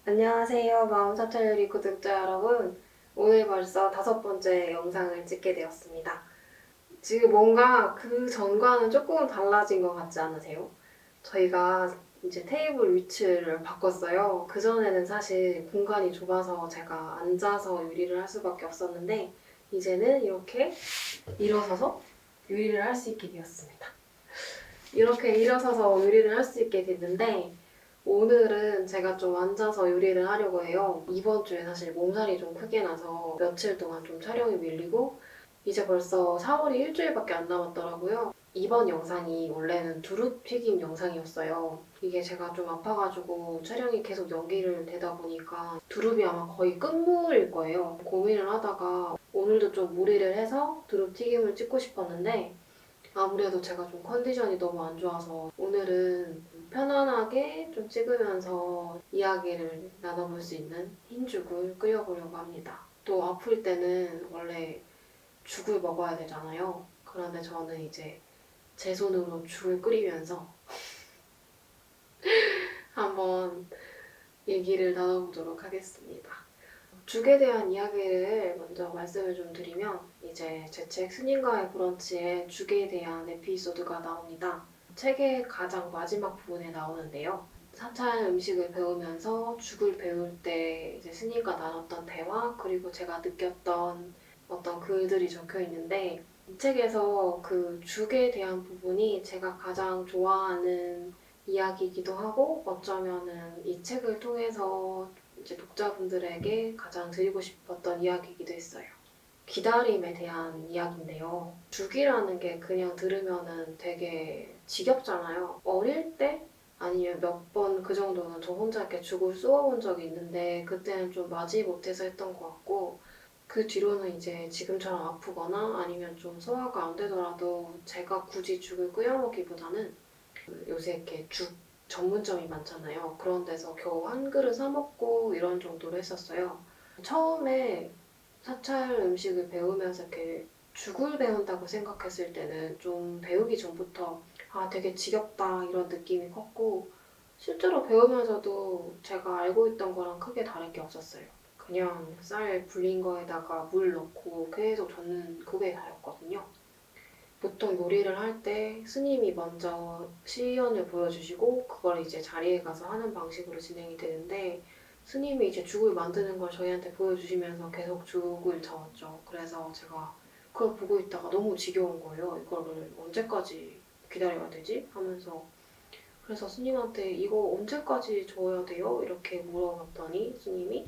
안녕하세요. 마음사찰요리 구독자 여러분. 오늘 벌써 5번째 영상을 찍게 되었습니다. 지금 뭔가 그 전과는 조금 달라진 것 같지 않으세요? 저희가 이제 테이블 위치를 바꿨어요. 그전에는 사실 공간이 좁아서 제가 앉아서 요리를 할 수밖에 없었는데 이제는 이렇게 일어서서 요리를 할 수 있게 되었습니다. 이렇게 일어서서 요리를 할 수 있게 됐는데 오늘은 제가 좀 앉아서 요리를 하려고 해요. 이번 주에 사실 몸살이 좀 크게 나서 며칠 동안 좀 촬영이 밀리고 이제 벌써 4월이 일주일밖에 안 남았더라고요. 이번 영상이 원래는 두릅 튀김 영상이었어요. 이게 제가 좀 아파가지고 촬영이 계속 연기를 되다 보니까 두릅이 아마 거의 끝물일 거예요. 고민을 하다가 오늘도 좀 무리를 해서 두릅 튀김을 찍고 싶었는데 아무래도 제가 좀 컨디션이 너무 안 좋아서 오늘은 편안하게 좀 찍으면서 이야기를 나눠볼 수 있는 흰죽을 끓여보려고 합니다. 또 아플 때는 원래 죽을 먹어야 되잖아요. 그런데 저는 이제 제 손으로 죽을 끓이면서 한번 얘기를 나눠보도록 하겠습니다. 죽에 대한 이야기를 먼저 말씀을 좀 드리면 이제 제 책 스님과의 브런치에 죽에 대한 에피소드가 나옵니다. 책의 가장 마지막 부분에 나오는데요. 사찰 음식을 배우면서 죽을 배울 때 이제 스님과 나눴던 대화 그리고 제가 느꼈던 어떤 글들이 적혀 있는데 이 책에서 그 죽에 대한 부분이 제가 가장 좋아하는 이야기이기도 하고 어쩌면은 이 책을 통해서 이제 독자분들에게 가장 드리고 싶었던 이야기이기도 했어요. 기다림에 대한 이야기인데요. 죽이라는 게 그냥 들으면은 되게 지겹잖아요. 어릴 때 아니면 몇 번 그 정도는 저 혼자 이렇게 죽을 쏘아본 적이 있는데 그때는 좀 맞이 못해서 했던 것 같고 그 뒤로는 이제 지금처럼 아프거나 아니면 좀 소화가 안 되더라도 제가 굳이 죽을 끓여 먹기보다는 요새 이렇게 죽 전문점이 많잖아요. 그런 데서 겨우 한 그릇 사 먹고 이런 정도로 했었어요. 처음에 사찰 음식을 배우면서 이렇게 죽을 배운다고 생각했을 때는 좀 배우기 전부터 아 되게 지겹다 이런 느낌이 컸고 실제로 배우면서도 제가 알고 있던 거랑 크게 다른 게 없었어요. 그냥 쌀 불린 거에다가 물 넣고 계속 젓는 그게 다였거든요. 보통 요리를 할 때 스님이 먼저 시연을 보여주시고 그걸 이제 자리에 가서 하는 방식으로 진행이 되는데 스님이 이제 죽을 만드는 걸 저희한테 보여주시면서 계속 죽을 저었죠. 그래서 제가 그걸 보고 있다가 너무 지겨운 거예요. 이거를 언제까지 기다려야 되지? 하면서 그래서 스님한테 이거 언제까지 저어야 돼요? 이렇게 물어봤더니 스님이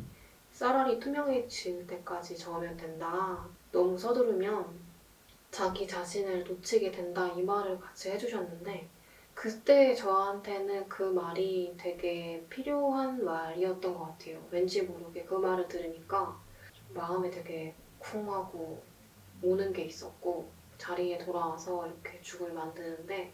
쌀알이 투명해질 때까지 저으면 된다. 너무 서두르면 자기 자신을 놓치게 된다 이 말을 같이 해주셨는데 그때 저한테는 그 말이 되게 필요한 말이었던 것 같아요. 왠지 모르게 그 말을 들으니까 마음에 되게 쿵하고 오는 게 있었고 자리에 돌아와서 이렇게 죽을 만드는데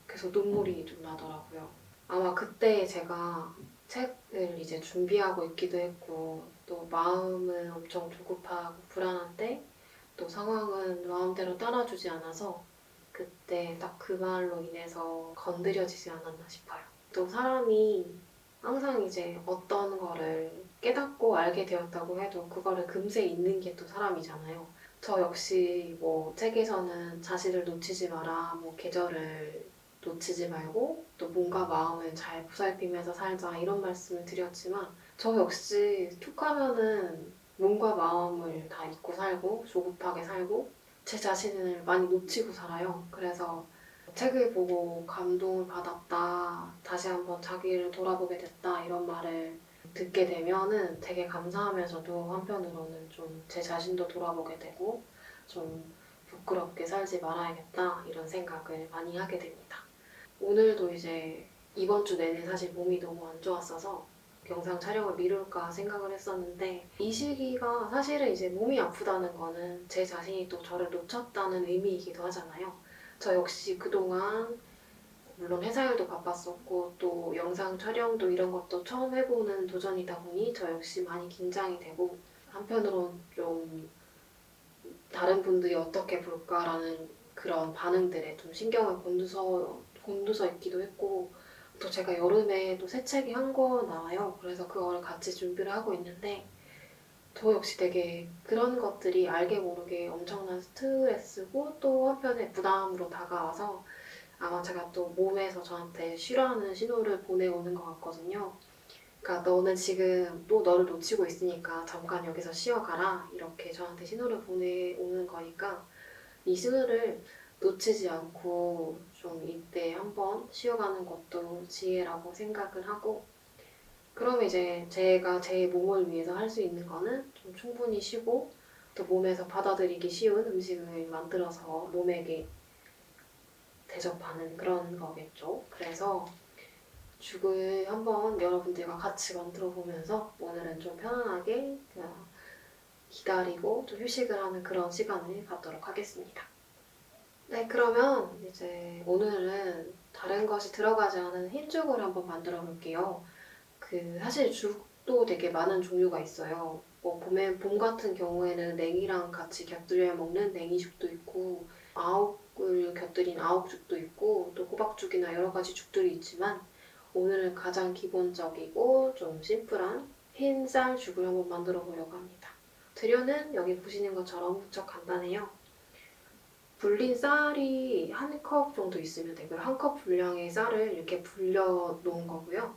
계속 눈물이 좀 나더라고요. 아마 그때 제가 책을 이제 준비하고 있기도 했고 또 마음은 엄청 조급하고 불안한 때 또 상황은 마음대로 따라주지 않아서 그때 딱 그 말로 인해서 건드려지지 않았나 싶어요. 또 사람이 항상 이제 어떤 거를 깨닫고 알게 되었다고 해도 그거를 금세 잊는 게 또 사람이잖아요. 저 역시 뭐 책에서는 자신을 놓치지 마라, 뭐 계절을 놓치지 말고 또 몸과 마음을 잘 보살피면서 살자 이런 말씀을 드렸지만 저 역시 툭 하면은 몸과 마음을 다 잊고 살고 조급하게 살고 제 자신을 많이 놓치고 살아요. 그래서 책을 보고 감동을 받았다, 다시 한번 자기를 돌아보게 됐다 이런 말을 듣게 되면은 되게 감사하면서도 한편으로는 좀 제 자신도 돌아보게 되고 좀 부끄럽게 살지 말아야겠다 이런 생각을 많이 하게 됩니다. 오늘도 이제 이번 주 내내 사실 몸이 너무 안 좋았어서 영상 촬영을 미룰까 생각을 했었는데 이 시기가 사실은 이제 몸이 아프다는 거는 제 자신이 또 저를 놓쳤다는 의미이기도 하잖아요. 저 역시 그동안 물론 회사 일도 바빴었고 또 영상 촬영도 이런 것도 처음 해보는 도전이다 보니 저 역시 많이 긴장이 되고 한편으로는 좀 다른 분들이 어떻게 볼까라는 그런 반응들에 좀 신경을 곤두서 있기도 했고 또 제가 여름에 또 새 책이 한 권 나와요. 그래서 그거를 같이 준비를 하고 있는데 저 역시 되게 그런 것들이 알게 모르게 엄청난 스트레스고 또 한편에 부담으로 다가와서 아마 제가 또 몸에서 저한테 쉬라는 신호를 보내오는 것 같거든요. 그러니까 너는 지금 또 너를 놓치고 있으니까 잠깐 여기서 쉬어가라 이렇게 저한테 신호를 보내오는 거니까 이 신호를 놓치지 않고 좀 이때 한번 쉬어가는 것도 지혜라고 생각을 하고 그러면 이제 제가 제 몸을 위해서 할 수 있는 거는 좀 충분히 쉬고 또 몸에서 받아들이기 쉬운 음식을 만들어서 몸에게 대접하는 그런 거겠죠. 그래서 죽을 한번 여러분들과 같이 만들어 보면서 오늘은 좀 편안하게 그냥 기다리고 좀 휴식을 하는 그런 시간을 갖도록 하겠습니다. 네, 그러면 이제 오늘은 다른 것이 들어가지 않은 흰죽을 한번 만들어 볼게요. 사실 죽도 되게 많은 종류가 있어요. 뭐 봄 같은 경우에는 냉이랑 같이 곁들여 먹는 냉이죽도 있고 아욱을 곁들인 아욱죽도 있고 또 호박죽이나 여러 가지 죽들이 있지만 오늘은 가장 기본적이고 좀 심플한 흰쌀죽을 한번 만들어 보려고 합니다. 재료는 여기 보시는 것처럼 무척 간단해요. 불린 쌀이 한 컵 정도 있으면 되고요. 한 컵 분량의 쌀을 이렇게 불려 놓은 거고요.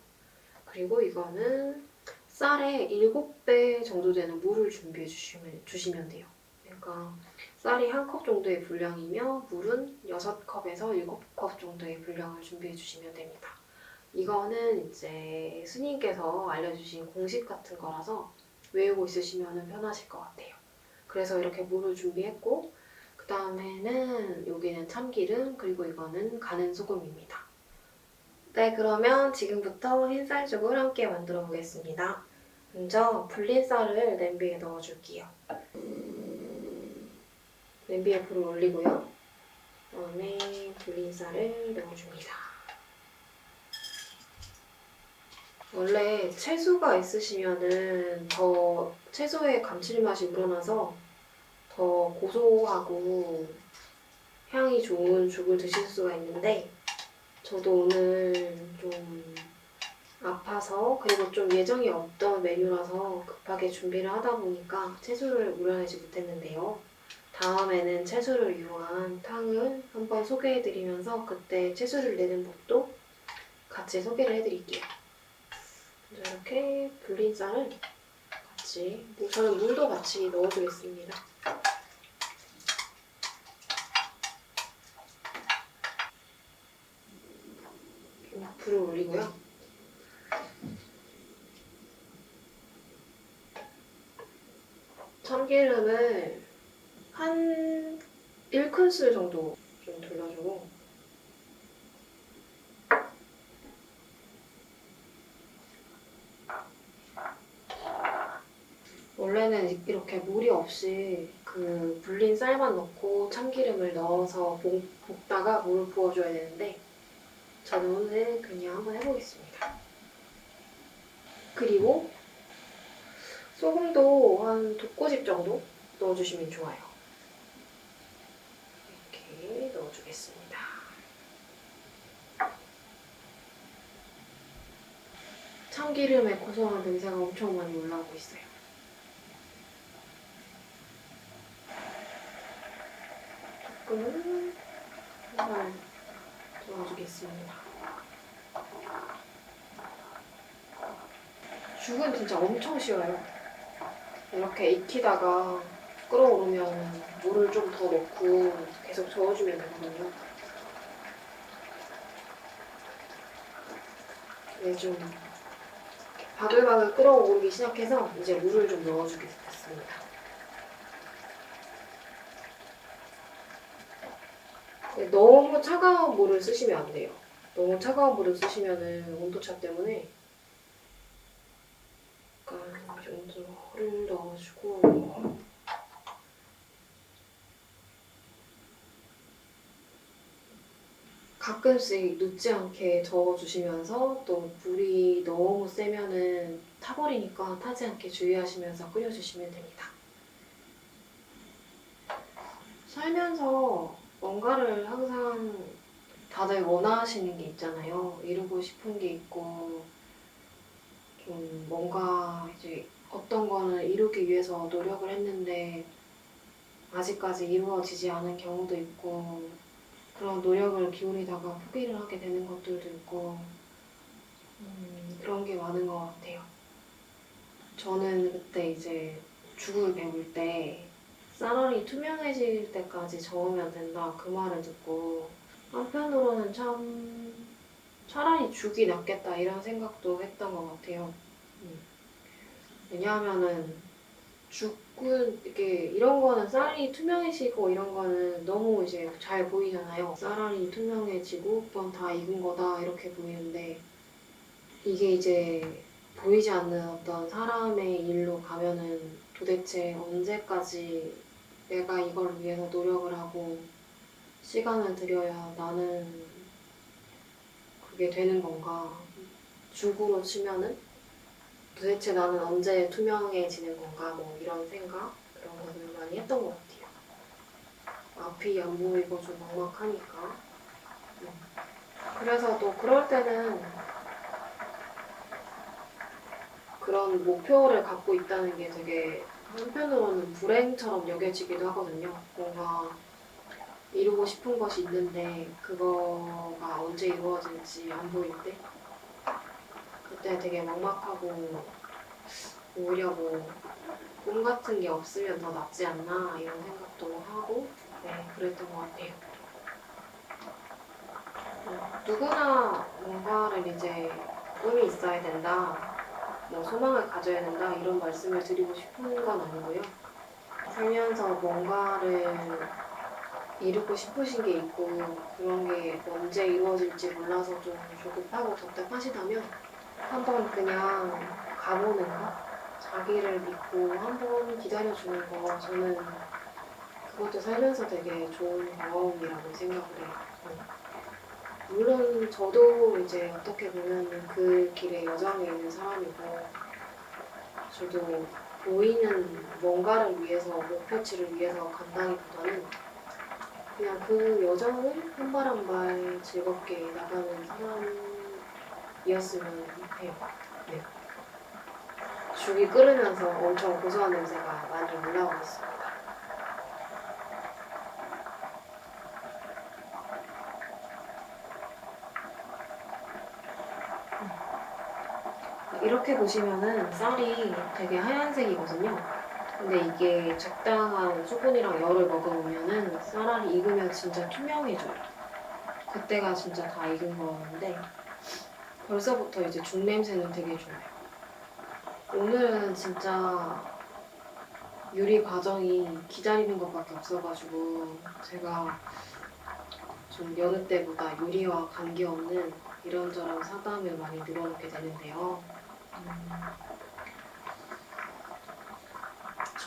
그리고 이거는 쌀의 7배 정도 되는 물을 준비해 주시면 돼요. 그러니까 쌀이 한 컵 정도의 분량이며 물은 6컵에서 7컵 정도의 분량을 준비해 주시면 됩니다. 이거는 이제 스님께서 알려주신 공식 같은 거라서 외우고 있으시면 편하실 것 같아요. 그래서 이렇게 물을 준비했고 그 다음에는 여기는 참기름 그리고 이거는 가는 소금입니다. 네, 그러면 지금부터 흰쌀죽을 함께 만들어 보겠습니다. 먼저 불린 쌀을 냄비에 넣어줄게요. 냄비에 불을 올리고요. 그다음에 불린 쌀을 넣어줍니다. 원래 채소가 있으시면은 더 채소의 감칠맛이 우러나서 더 고소하고 향이 좋은 죽을 드실 수가 있는데 저도 오늘 좀 아파서 그리고 좀 예정이 없던 메뉴라서 급하게 준비를 하다 보니까 채소를 우려내지 못했는데요. 다음에는 채소를 이용한 탕을 한번 소개해드리면서 그때 채소를 내는 법도 같이 소개를 해드릴게요. 이렇게 불린 쌀을 같이, 저는 물도 같이 넣어주겠습니다. 불을 올리고요. 참기름을 한 1큰술 정도 좀 둘러주고 원래는 이렇게 무리 없이 그 불린 쌀만 넣고 참기름을 넣어서 볶다가 물을 부어줘야 되는데 저는 오늘 그냥 한번 해보겠습니다. 그리고 소금도 한 2꼬집 정도 넣어주시면 좋아요. 이렇게 넣어주겠습니다. 참기름의 고소한 냄새가 엄청 많이 올라오고 있어요. 조금 한번 넣어주겠습니다. 죽은 진짜 엄청 쉬워요. 이렇게 익히다가 끓어오르면 물을 좀 더 넣고 계속 저어주면 되거든요. 이게 좀 바글바글 끓어오르기 시작해서 이제 물을 좀 넣어주겠습니다. 너무 차가운 물을 쓰시면 안 돼요. 너무 차가운 물을 쓰시면 온도차 때문에 약간 이 정도를 넣어주고 가끔씩 눕지 않게 저어주시면서 또 불이 너무 세면은 타버리니까 타지 않게 주의하시면서 끓여주시면 됩니다. 살면서 뭔가를 항상 다들 원하시는 게 있잖아요. 이루고 싶은 게 있고 좀 뭔가 이제 어떤 거는 이루기 위해서 노력을 했는데 아직까지 이루어지지 않은 경우도 있고 그런 노력을 기울이다가 포기를 하게 되는 것들도 있고 그런 게 많은 것 같아요. 저는 그때 이제 죽을 배울 때 쌀알이 투명해질 때까지 저으면 된다 그 말을 듣고 한편으로는 참 차라리 죽이 낫겠다 이런 생각도 했던 것 같아요. 왜냐하면은 죽은 이렇게 이런 거는 쌀이 투명해지고 이런 거는 너무 이제 잘 보이잖아요. 쌀알이 투명해지고 그건 다 익은 거다 이렇게 보이는데 이게 이제 보이지 않는 어떤 사람의 일로 가면은 도대체 언제까지 내가 이걸 위해서 노력을 하고 시간을 들여야 나는 그게 되는 건가? 죽으로 치면은 도대체 나는 언제 투명해지는 건가? 뭐 이런 생각 그런 것을 많이 했던 것 같아요. 앞이 안 보이고 좀 막막하니까. 그래서 또 그럴 때는 그런 목표를 갖고 있다는 게 되게 한편으로는 불행처럼 여겨지기도 하거든요. 뭔가 이루고 싶은 것이 있는데 그거가 언제 이루어질지 안 보일 때 그때 되게 막막하고 오히려 뭐 꿈 같은 게 없으면 더 낫지 않나 이런 생각도 하고 네 그랬던 것 같아요. 누구나 뭔가를 이제 꿈이 있어야 된다, 뭐 소망을 가져야 된다 이런 말씀을 드리고 싶은 건 아니고요. 살면서 뭔가를 이루고 싶으신 게 있고 그런 게 언제 이루어질지 몰라서 좀 조급하고 답답하시다면 한번 그냥 가보는 거, 자기를 믿고 한번 기다려주는 거 저는 그것도 살면서 되게 좋은 경험이라고 생각을 해요. 물론 저도 이제 어떻게 보면 그 길에 여정에 있는 사람이고 저도 보이는 뭔가를 위해서 목표치를 위해서 간다기보다는 그냥 그 여정을 한 발 한 발 즐겁게 나가는 사람이었으면 해요. 네. 죽이 끓으면서 엄청 고소한 냄새가 많이 올라오고 있습니다. 이렇게 보시면은 쌀이 되게 하얀색이거든요. 근데 이게 적당한 수분이랑 열을 먹어보면은 쌀알이 익으면 진짜 투명해져요. 그때가 진짜 다 익은 거였는데 벌써부터 이제 죽 냄새는 되게 좋아요. 오늘은 진짜 요리 과정이 기다리는 것밖에 없어가지고 제가 좀 여느 때보다 요리와 관계없는 이런저런 사담을 많이 늘어놓게 되는데요.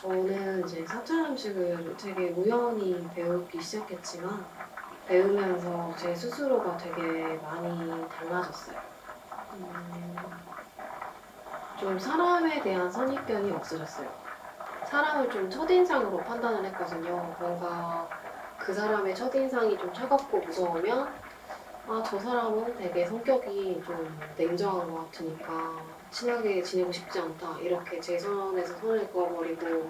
저는 이제 사찰 음식을 되게 우연히 배우기 시작했지만 배우면서 제 스스로가 되게 많이 달라졌어요. 좀 사람에 대한 선입견이 없어졌어요. 사람을 좀 첫인상으로 판단을 했거든요. 뭔가 그 사람의 첫인상이 좀 차갑고 무서우면 아, 저 사람은 되게 성격이 좀 냉정한 것 같으니까 친하게 지내고 싶지 않다. 이렇게 제 선에서 선을 그어버리고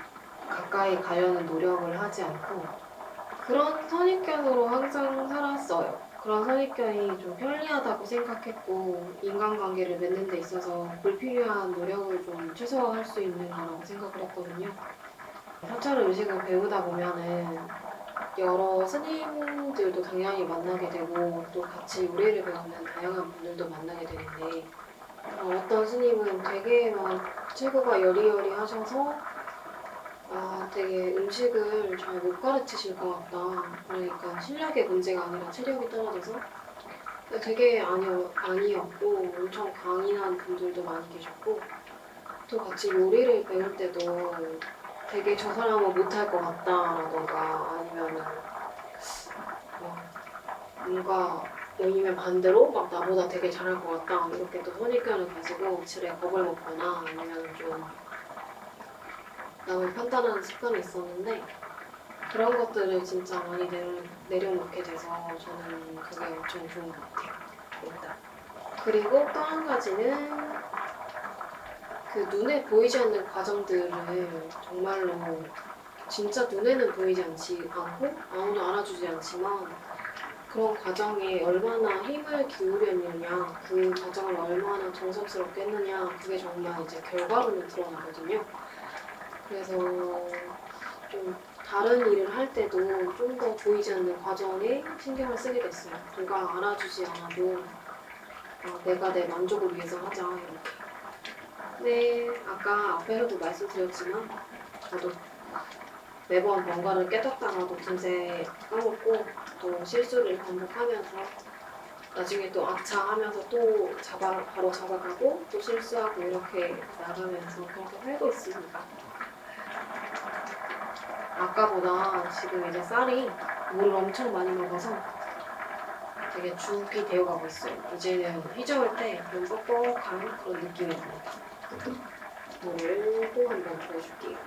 가까이 가려는 노력을 하지 않고 그런 선입견으로 항상 살았어요. 그런 선입견이 좀 편리하다고 생각했고 인간관계를 맺는 데 있어서 불필요한 노력을 좀 최소화할 수 있는 거라고 생각을 했거든요. 사찰 음식을 배우다 보면은 여러 스님들도 당연히 만나게 되고 또 같이 요리를 배우는 다양한 분들도 만나게 되는데 어떤 스님은 되게 막 체구가 여리여리하셔서 되게 음식을 잘 못 가르치실 것 같다. 그러니까 실력의 문제가 아니라 체력이 떨어져서 되게 아니었고 엄청 강인한 분들도 많이 계셨고 또 같이 요리를 배울 때도 되게 저 사람은 못할 것 같다라던가 아니면은 뭔가 아니면 반대로 막 나보다 되게 잘할 것 같다 이렇게 또 선입견을 가지고 질에 겁을 먹거나 아니면 좀 남을 판단하는 습관이 있었는데 그런 것들을 진짜 많이 내려놓게 돼서 저는 그게 엄청 좋은 것 같아요. 일단. 그리고 또 한 가지는 그 눈에 보이지 않는 과정들을 정말로 진짜 눈에는 보이지 않고 아무도 알아주지 않지만 그런 과정에 얼마나 힘을 기울였느냐, 그 과정을 얼마나 정성스럽게 했느냐, 그게 정말 이제 결과로는 드러나거든요. 그래서 좀 다른 일을 할 때도 좀 더 보이지 않는 과정에 신경을 쓰게 됐어요. 누가 알아주지 않아도 내가 내 만족을 위해서 하자 이렇게. 근데 아까 앞에서도 말씀드렸지만 저도 매번 뭔가를 깨닫다가도 금세 까먹고 또 실수를 반복하면서 나중에 또 아차 하면서 또 바로 잡아가고 또 실수하고 이렇게 나가면서 그렇게 살고 있습니다. 아까보다 지금 이제 쌀이 물을 엄청 많이 먹어서 되게 죽이 되어가고 있어요. 이제는 휘저을 때 좀 뻑뻑한 그런 느낌이 납니다. 물을 또 한 번 보여줄게요.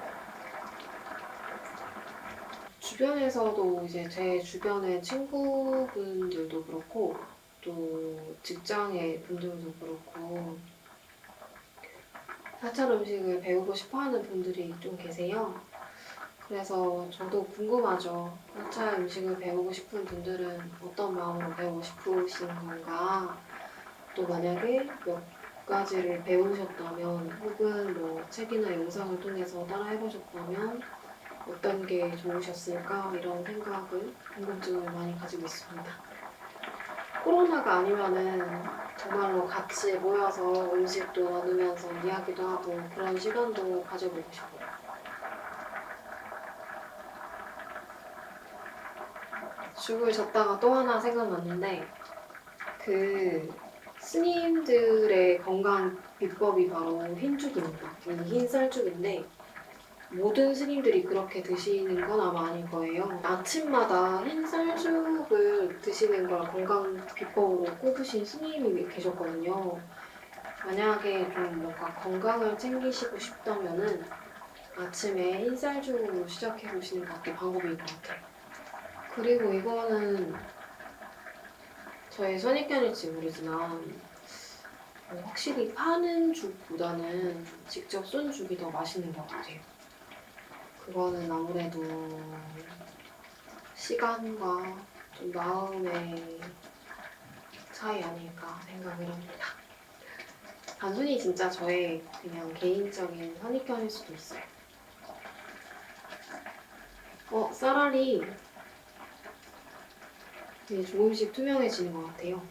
주변에서도 이제 제 주변의 친구분들도 그렇고 또 직장의 분들도 그렇고 사찰 음식을 배우고 싶어하는 분들이 좀 계세요. 그래서 저도 궁금하죠. 사찰 음식을 배우고 싶은 분들은 어떤 마음으로 배우고 싶으신 건가? 또 만약에 몇 가지를 배우셨다면 혹은 뭐 책이나 영상을 통해서 따라해보셨다면 어떤 게 좋으셨을까? 이런 생각을, 궁금증을 많이 가지고 있습니다. 코로나가 아니면은 정말로 같이 모여서 음식도 나누면서 이야기도 하고 그런 시간도 가져보고 싶어요. 죽을 젓다가 또 하나 생각났는데 그 스님들의 건강 비법이 바로 흰죽입니다. 이 흰쌀죽인데 모든 스님들이 그렇게 드시는 건 아마 아닐 거예요. 아침마다 흰쌀죽을 드시는 걸 건강 비법으로 꼽으신 스님이 계셨거든요. 만약에 좀 뭔가 건강을 챙기시고 싶다면은 아침에 흰쌀죽으로 시작해 보시는 것도 방법인 것 같아요. 그리고 이거는 저의 선입견일지 모르지만 확실히 파는 죽보다는 직접 쏜 죽이 더 맛있는 것 같아요. 그거는 아무래도 시간과 좀 마음의 차이 아닐까 생각을 합니다. 단순히 진짜 저의 그냥 개인적인 선입견일 수도 있어요. 쌀알이 이제 조금씩 투명해지는 것 같아요.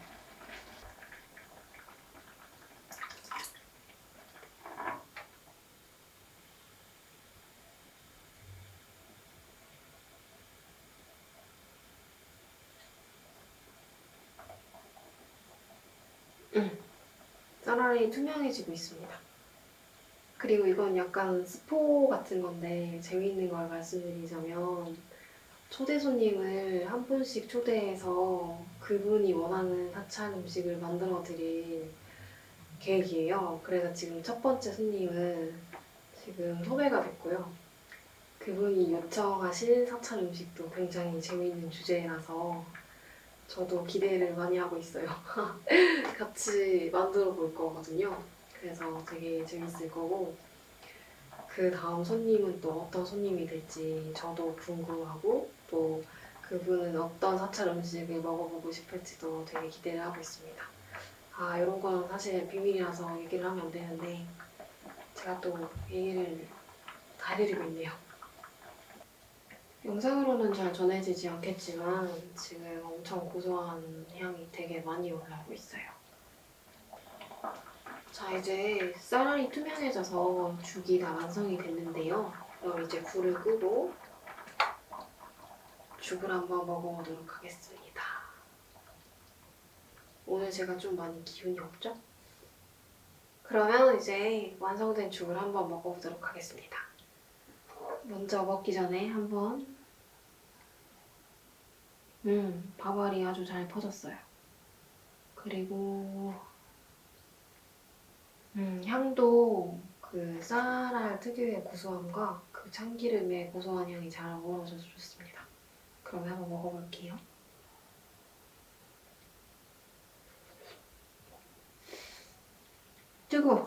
쌀알이 투명해지고 있습니다. 그리고 이건 약간 스포 같은 건데 재미있는 걸 말씀드리자면 초대 손님을 한 분씩 초대해서 그분이 원하는 사찰 음식을 만들어 드릴 계획이에요. 그래서 지금 첫 번째 손님은 지금 섭외가 됐고요. 그분이 요청하신 사찰 음식도 굉장히 재미있는 주제라서 저도 기대를 많이 하고 있어요. 같이 만들어 볼 거거든요. 그래서 되게 재밌을 거고 그 다음 손님은 또 어떤 손님이 될지 저도 궁금하고 또 그분은 어떤 사찰 음식을 먹어보고 싶을지도 되게 기대를 하고 있습니다. 이런 건 사실 비밀이라서 얘기를 하면 안 되는데 제가 또 얘기를 다 해드리고 있네요. 영상으로는 잘 전해지지 않겠지만 지금 엄청 고소한 향이 되게 많이 올라오고 있어요. 자, 이제 쌀알이 투명해져서 죽이 다 완성이 됐는데요. 그럼 이제 불을 끄고 죽을 한번 먹어보도록 하겠습니다. 오늘 제가 좀 많이 기운이 없죠? 그러면 이제 완성된 죽을 한번 먹어보도록 하겠습니다. 먼저 먹기 전에 한번 밥알이 아주 잘 퍼졌어요. 그리고 향도 그 쌀알 특유의 고소함과 그 참기름의 고소한 향이 잘 어우러져서 좋습니다. 그럼 한번 먹어볼게요. 뜨거워.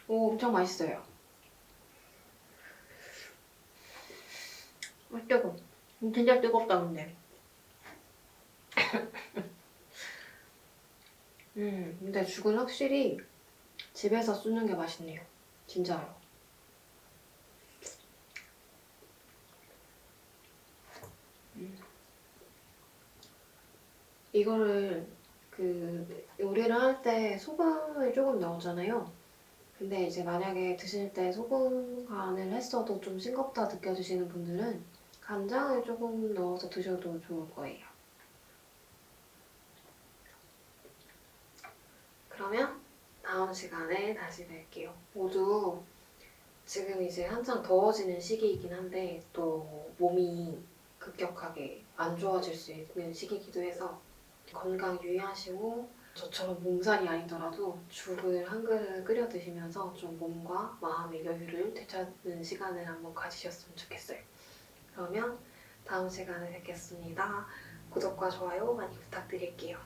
오, 엄청 맛있어요. 뜨거워. 진짜 뜨겁다, 근데. 근데 죽은 확실히 집에서 쏘는 게 맛있네요. 진짜요. 이거를 그 요리를 할 때 소금을 조금 넣었잖아요. 근데 이제 만약에 드실 때 소금 간을 했어도 좀 싱겁다 느껴지시는 분들은 간장을 조금 넣어서 드셔도 좋을 거예요. 그러면 다음 시간에 다시 뵐게요. 모두 지금 이제 한창 더워지는 시기이긴 한데 또 몸이 급격하게 안 좋아질 수 있는 시기이기도 해서 건강 유의하시고 저처럼 몸살이 아니더라도 죽을 한 그릇 끓여 드시면서 좀 몸과 마음의 여유를 되찾는 시간을 한번 가지셨으면 좋겠어요. 그러면 다음 시간에 뵙겠습니다. 구독과 좋아요 많이 부탁드릴게요.